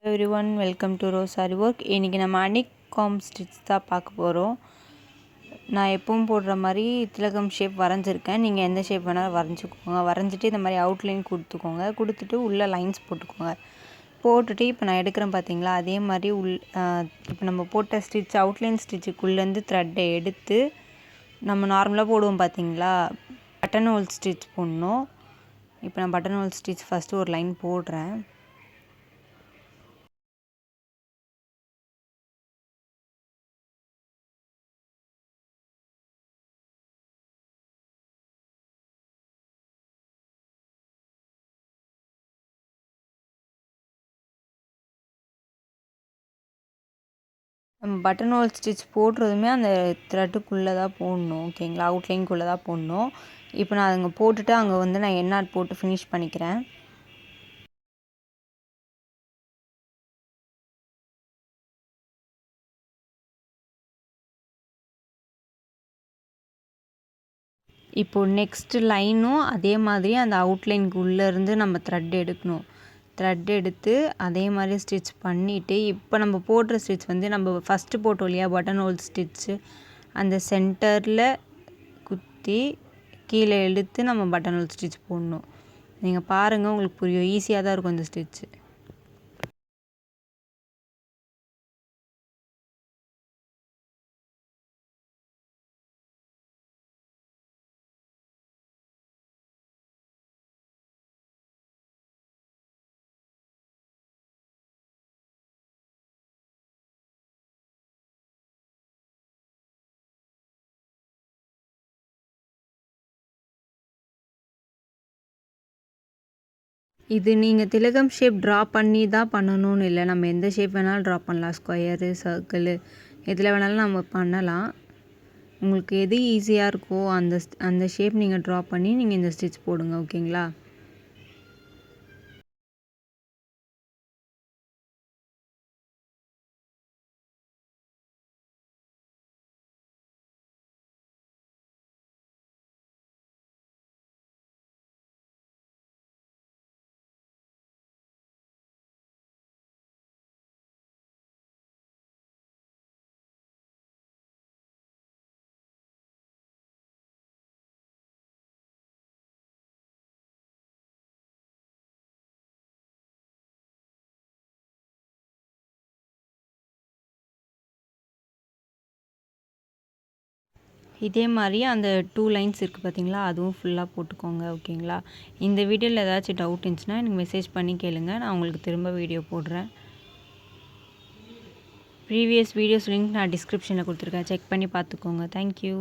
Everyone welcome to rose sorry work. இன்றைக்கி நம்ம அனிகாம் stitch தான் பார்க்க போகிறோம். நான் எப்பவும் போடுற மாதிரி திலகம் ஷேப் வரைஞ்சிருக்கேன். நீங்கள் எந்த ஷேப் வேணாலும் வரைஞ்சிக்கோங்க. வரைஞ்சிட்டு இந்த மாதிரி அவுட்லைன் கொடுத்துக்கோங்க. கொடுத்துட்டு உள்ளே லைன்ஸ் போட்டுக்கோங்க. போட்டுட்டு இப்போ நான் எடுக்கிறேன் பார்த்தீங்களா, அதே மாதிரி இப்போ நம்ம போட்ட ஸ்டிச் அவுட்லைன் ஸ்டிச்சுக்குள்ளேருந்து த்ரெட்டை எடுத்து நம்ம நார்மலாக போடுவோம் பார்த்தீங்களா, பட்டன் ஹோல் ஸ்டிச் போடணும். இப்போ நான் பட்டன் ஹோல் ஸ்டிச் ஃபஸ்ட்டு ஒரு லைன் போடுறேன். பட்டன் ஹோல் ஸ்டிச் போடுறதுமே அந்த த்ரெட்டுக்குள்ளே தான் போடணும், ஓகேங்களா, அவுட்லைனுக்குள்ளே தான் போடணும். இப்போ நான் அங்கே போட்டுட்டு அங்கே நான் எண்ணாட் போட்டு ஃபினிஷ் பண்ணிக்கிறேன். இப்போது நெக்ஸ்ட்டு லைனும் அதே மாதிரி அந்த அவுட்லைனுக்குள்ளேருந்து நம்ம த்ரெட் எடுக்கணும். த்ரெட் எடுத்து அதே மாதிரி ஸ்டிச் பண்ணிவிட்டு, இப்போ நம்ம போடுற ஸ்டிச் நம்ம ஃபஸ்ட்டு போட்டோம் இல்லையா பட்டன் ஹோல் ஸ்டிச்சு, அந்த சென்டரில் குத்தி கீழே இழுத்து நம்ம பட்டன் ஹோல் ஸ்டிச் போடணும். நீங்கள் பாருங்கள், உங்களுக்கு புரியும். ஈஸியாக தான் இருக்கும் இந்த ஸ்டிச்சு. இது நீங்கள் திலகம் ஷேப் ட்ரா பண்ணி தான் பண்ணணும்னு இல்லை. நம்ம எந்த ஷேப் வேணாலும் ட்ரா பண்ணலாம். ஸ்கொயரு, சர்க்கிளு, எதில் வேணாலும் நம்ம பண்ணலாம். உங்களுக்கு எது ஈஸியாக இருக்கோ அந்த ஷேப் நீங்கள் ட்ரா பண்ணி நீங்கள் இந்த ஸ்டிச் போடுங்க, ஓகேங்களா. இதே மாதிரி அந்த 2 லைன்ஸ் இருக்குது பார்த்தீங்களா, அதுவும் ஃபுல்லாக போட்டுக்கோங்க, ஓகேங்களா. இந்த வீடியோவில் ஏதாச்சும் டவுட் இருந்துச்சுன்னா எனக்கு மெசேஜ் பண்ணி கேளுங்க. நான் உங்களுக்கு திரும்ப வீடியோ போடுறேன். ப்ரீவியஸ் வீடியோஸ் லிங்க் நான் டிஸ்கிரிப்ஷனில் கொடுத்துருக்கேன். செக் பண்ணி பார்த்துக்கோங்க. தேங்க்யூ.